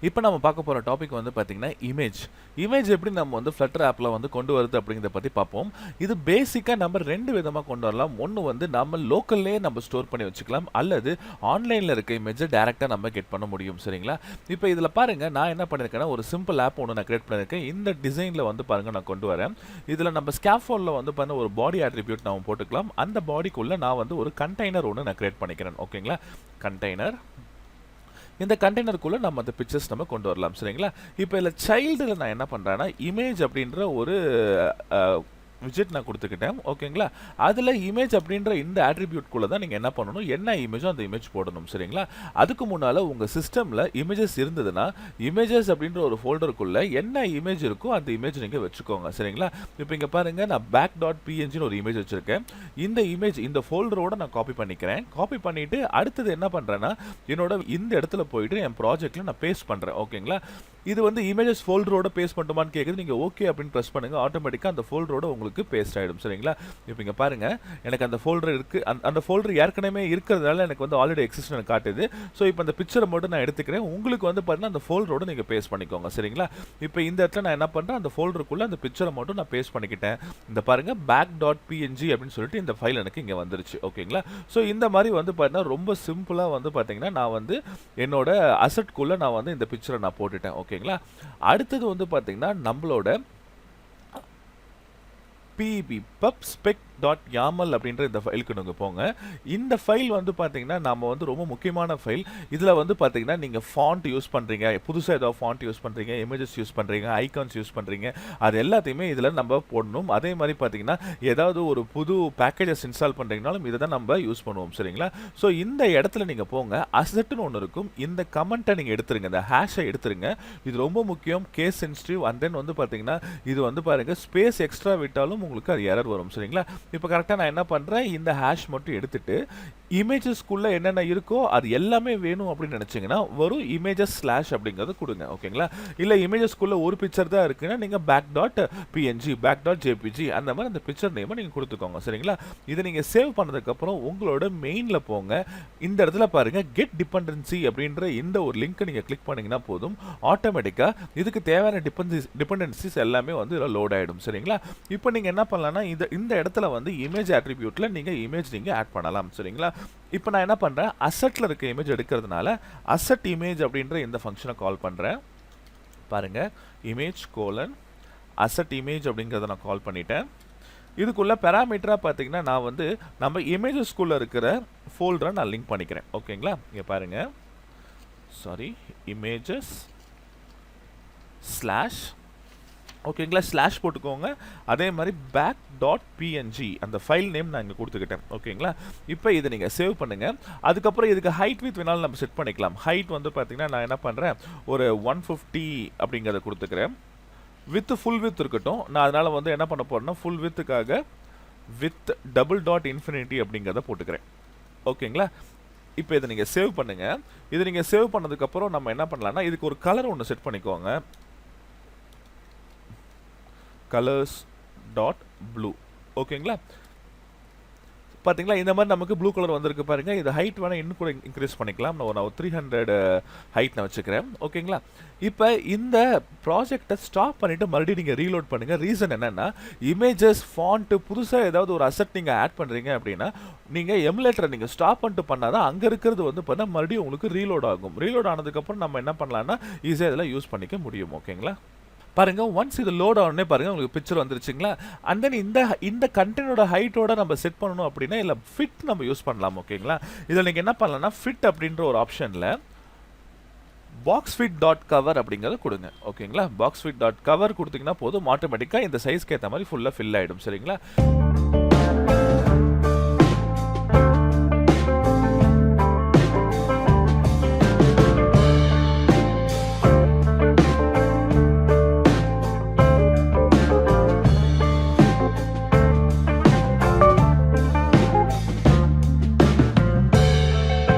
இப்போ நம்ம பார்க்க போகிற டாபிக் வந்து பார்த்தீங்கன்னா இமேஜ் எப்படி நம்ம வந்து ஃப்ளட்டர் ஆப்பில் வந்து கொண்டு வருது அப்படிங்கிறத பற்றி பார்ப்போம். இது பேசிக்காக நம்ம 2 விதமாக கொண்டு வரலாம். ஒன்று வந்து நம்ம லோக்கல்லே நம்ம ஸ்டோர் பண்ணி வச்சுக்கலாம், அல்லது ஆன்லைனில் இருக்க இமேஜை டேரெக்டாக நம்ம கெட் பண்ண முடியும். சரிங்களா? இப்போ இதில் பாருங்கள், நான் என்ன பண்ணியிருக்கேன்னா ஒரு சிம்பிள் ஆப் ஒன்று நான் கிரியேட் பண்ணியிருக்கேன். இந்த டிசைனில் வந்து பாருங்கள் நான் கொண்டு வரேன். இதில் நம்ம ஸ்கேஃபோல்டில் வந்து பாருங்கள் ஒரு பாடி ஆட்ரிபியூட் நம்ம போட்டுக்கலாம். அந்த பாடிக்குள்ளே நான் வந்து ஒரு கண்டெய்னர் ஒன்று நான் கிரியேட் பண்ணிக்கிறேன். ஓகேங்களா? கண்டெய்னர். இந்த கண்டெய்னருக்குள்ளே நம்ம அந்த பிக்சர்ஸ் நம்ம கொண்டு வரலாம். சரிங்களா? இப்போ இதில் சைல்டில் நான் என்ன பண்ணுறேன்னா இமேஜ் அப்படின்ற ஒரு விஜெட் நான் கொடுத்துக்கிட்டேன். ஓகேங்களா? அதில் இமேஜ் அப்படின்ற இந்த ஆட்ரிபியூட்குள்ளே தான் நீங்கள் என்ன பண்ணணும், என்ன இமேஜோ அந்த இமேஜ் போடணும். சரிங்களா? அதுக்கு முன்னால் உங்கள் சிஸ்டமில் இமேஜஸ் இருந்ததுன்னா இமேஜஸ் அப்படின்ற ஒரு ஃபோல்டருக்குள்ளே என்ன இமேஜ் இருக்கோ அந்த இமேஜ் நீங்கள் வச்சுக்கோங்க. சரிங்களா? இப்போ இங்கே பாருங்கள், நான் back.png ஒரு இமேஜ் வச்சுருக்கேன். இந்த இமேஜ் இந்த ஃபோல்டரோட நான் காப்பி பண்ணிக்கிறேன். காப்பி பண்ணிவிட்டு அடுத்தது என்ன பண்ணுறேன்னா என்னோட இந்த இடத்துல போயிட்டு என் ப்ராஜெக்ட்டில் நான் பேஸ்ட் பண்ணுறேன். ஓகேங்களா? இது வந்து இமேஜஸ் ஃபோல்டரோட பேஸ்ட் பண்ணுமான்னு கேட்குது. நீங்கள் ஓகே அப்படின்னு ப்ரெஸ் பண்ணுங்கள், ஆட்டோமேட்டிக்காக அந்த ஃபோல்டரோட உங்களுக்கு பேஸ்ட் ஆகிடும். சரிங்களா? இப்போ இங்கே பாருங்கள், எனக்கு அந்த ஃபோல்டர் இருக்குது. அந்த ஃபோல்டர் ஏற்கனவே இருக்கிறதுனால எனக்கு வந்து ஆல்ரெடி எக்ஸிஸ்ட் எனக்கு காட்டுது. ஸோ இப்போ அந்த பிக்சரை மட்டும் நான் எடுத்துக்கிறேன். உங்களுக்கு வந்து பார்த்தீங்கன்னா அந்த ஃபோல்டரோட நீங்கள் பேஸ்ட் பண்ணிக்கோங்க. சரிங்களா? இப்போ இந்த இடத்துல நான் என்ன பண்ணுறேன், அந்த ஃபோல்டருக்குள்ளே அந்த பிக்சரை மட்டும் நான் பேஸ்ட் பண்ணிக்கிட்டேன். இந்த பாருங்கள், back.png அப்படின்னு சொல்லிட்டு இந்த ஃபைல் எனக்கு இங்கே வந்துருச்சு. ஓகேங்களா? ஸோ இந்த மாதிரி வந்து பார்த்தீங்கன்னா ரொம்ப சிம்பிளாக வந்து பார்த்தீங்கன்னா நான் வந்து என்னோட அசெட்குள்ளே நான் வந்து இந்த பிக்சரை நான் போட்டுட்டேன். ஓகேங்களா? அடுத்தது வந்து பார்த்தீங்கன்னா நம்மளோட pubspec.yaml அப்படின்ற இந்த ஃபைலுக்கு நீங்கள் போங்க. இந்த ஃபைல் வந்து பார்த்தீங்கன்னா நம்ம வந்து ரொம்ப முக்கியமான ஃபைல். இதில் வந்து பார்த்தீங்கன்னா நீங்கள் ஃபாண்ட் யூஸ் பண்ணுறீங்க, புதுசாக ஏதாவது ஃபாண்ட் யூஸ் பண்ணுறீங்க, இமேஜஸ் யூஸ் பண்ணுறீங்க, ஐகான்ஸ் யூஸ் பண்ணுறீங்க, அது எல்லாத்தையுமே இதில் நம்ம போடணும். அதே மாதிரி பார்த்தீங்கன்னா ஏதாவது ஒரு புது பேக்கேஜஸ் இன்ஸ்டால் பண்ணுறீங்கனாலும் இதை தான் நம்ம யூஸ் பண்ணுவோம். சரிங்களா? ஸோ இந்த இடத்துல நீங்கள் போங்க, அசெட்னு ஒன்று இருக்கும். இந்த கமெண்ட்டை நீங்கள் எடுத்துருங்க, இந்த ஹேஷை எடுத்துருங்க. இது ரொம்ப முக்கியம், கேஸ் சென்சிட்டிவ். அண்ட் தென் வந்து பார்த்தீங்கன்னா இது வந்து பாருங்கள், ஸ்பேஸ் எக்ஸ்ட்ரா விட்டாலும் உங்களுக்கு அது எரர் வரும். சரிங்களா? இப்போ கரெக்டாக நான் என்ன பண்ணுறேன், இந்த ஹேஷ் மட்டும் எடுத்துட்டு இமேஜஸ்க்குள்ளே என்னென்ன இருக்கோ அது எல்லாமே வேணும் அப்படின்னு நினச்சிங்கன்னா வரும் இமேஜஸ் ஸ்லாஷ் அப்படிங்கிறத கொடுங்க. ஓகேங்களா? இல்லை இமேஜஸ்க்குள்ளே ஒரு பிக்சர் தான் இருக்குன்னா நீங்கள் back.png, back.jpg அந்த மாதிரி அந்த பிக்சர் நேமை நீங்கள் கொடுத்துக்கோங்க. சரிங்களா? இதை நீங்கள் சேவ் பண்ணதுக்கப்புறம் உங்களோட மெயினில் போங்க. இந்த இடத்துல பாருங்கள், கெட் டிபெண்டன்சி அப்படின்ற இந்த ஒரு லிங்க்கை நீங்கள் கிளிக் பண்ணிங்கன்னா போதும், ஆட்டோமேட்டிக்காக இதுக்கு தேவையான டிபெண்டன்சிஸ் எல்லாமே வந்து இதில் லோட் ஆகிடும். சரிங்களா? இப்போ நீங்கள் என்ன பண்ணலாம்னா இந்த இடத்துல வந்து இமேஜ் ஆட்ரிபியூட்டில் நீங்கள் இமேஜ் நீங்கள் ஆட் பண்ணலாம். சரிங்களா? இப்போ நான் என்ன பண்ணுறேன், அசெட்டில் இருக்க இமேஜ் எடுக்கிறதுனால அசெட் இமேஜ் அப்படின்ற இந்த ஃபங்க்ஷனை கால் பண்ணுறேன். பாருங்கள், இமேஜ் அசெட் இமேஜ் அப்படிங்கிறத நான் கால் பண்ணிட்டேன். இதுக்குள்ளே பேராமீட்டராக பார்த்தீங்கன்னா நான் வந்து நம்ம இமேஜஸ்குள்ளே இருக்கிற ஃபோல்டரை நான் லிங்க் பண்ணிக்கிறேன். ஓகேங்களா? இங்கே பாருங்கள், இமேஜஸ் ஸ்லாஷ், ஓகேங்களா, ஸ்லாஷ் போட்டுக்கோங்க. அதே மாதிரி back.png அந்த ஃபைல் நேம் நான் இங்கே கொடுத்துக்கிட்டேன். ஓகேங்களா? இப்போ இதை நீங்கள் சேவ் பண்ணுங்கள். அதுக்கப்புறம் இதுக்கு ஹைட் வித் வேணாலும் நம்ம செட் பண்ணிக்கலாம். ஹைட் வந்து பார்த்தீங்கன்னா நான் என்ன பண்ணுறேன், ஒரு 150 அப்படிங்கிறத கொடுத்துக்கிறேன். ஃபுல் வித் இருக்கட்டும். நான் அதனால் வந்து என்ன பண்ண போகிறேன்னா ஃபுல் வித்துக்காக வித் $.infinity அப்படிங்கிறத போட்டுக்கிறேன். ஓகேங்களா? இப்போ இதை நீங்கள் சேவ் பண்ணுங்கள். இதை நீங்கள் சேவ் பண்ணதுக்கப்புறம் நம்ம என்ன பண்ணலாம்னா இதுக்கு ஒரு கலர் ஒன்று செட் பண்ணிக்கோங்க. colors.blue. ஓகேங்களா? பார்த்தீங்களா, இந்த மாதிரி நமக்கு ப்ளூ கலர் வந்திருக்கு பாருங்கள். இது ஹைட் வேணால் இன்னும் கூட இன்க்ரீஸ் பண்ணிக்கலாம். நான் ஒரு 300 ஹைட் நான் வச்சுக்கிறேன். ஓகேங்களா? இப்போ இந்த ப்ராஜெக்டை ஸ்டாப் பண்ணிவிட்டு மறுபடியும் நீங்கள் ரீலோட் பண்ணுங்கள். ரீசன் என்னென்னா, இமேஜஸ் ஃபாண்ட்டு புதுசாக ஏதாவது ஒரு அசெட் நீங்கள் ஆட் பண்ணுறீங்க அப்படின்னா நீங்கள் எமுலேட்டரை நீங்கள் ஸ்டாப் பண்ணிட்டு பண்ணால் தான் அங்கே இருக்கிறது வந்து பண்ணால் மறுபடியும் உங்களுக்கு ரீலோட் ஆகும். ரீலோட் ஆனதுக்கப்புறம் நம்ம என்ன பண்ணலான்னா ஈஸியாக இதெல்லாம் யூஸ் பண்ணிக்க முடியும். ஓகேங்களா? பாருங்க, ஒன்ஸ் இது லோட் ஆனே பாருங்க உங்களுக்கு பிக்சர் வந்துருச்சுங்களா. அண்ட் தென் இந்த கண்டெய்னரோட ஹைட்டோட நம்ம செட் பண்ணணும் அப்படின்னா இல்லை ஃபிட் நம்ம யூஸ் பண்ணலாம். ஓகேங்களா? இதில் நீங்கள் என்ன பண்ணலாம்னா ஃபிட் அப்படின்ற ஒரு ஆப்ஷனில் boxfit.cover அப்படிங்கிறத கொடுங்க. ஓகேங்களா? boxfit.cover கொடுத்தீங்கன்னா போதும், ஆட்டோமேட்டிக்காக இந்த சைஸ்க்கு ஏற்ற மாதிரி ஃபுல்லாக ஃபில் ஆகிடும். சரிங்களா?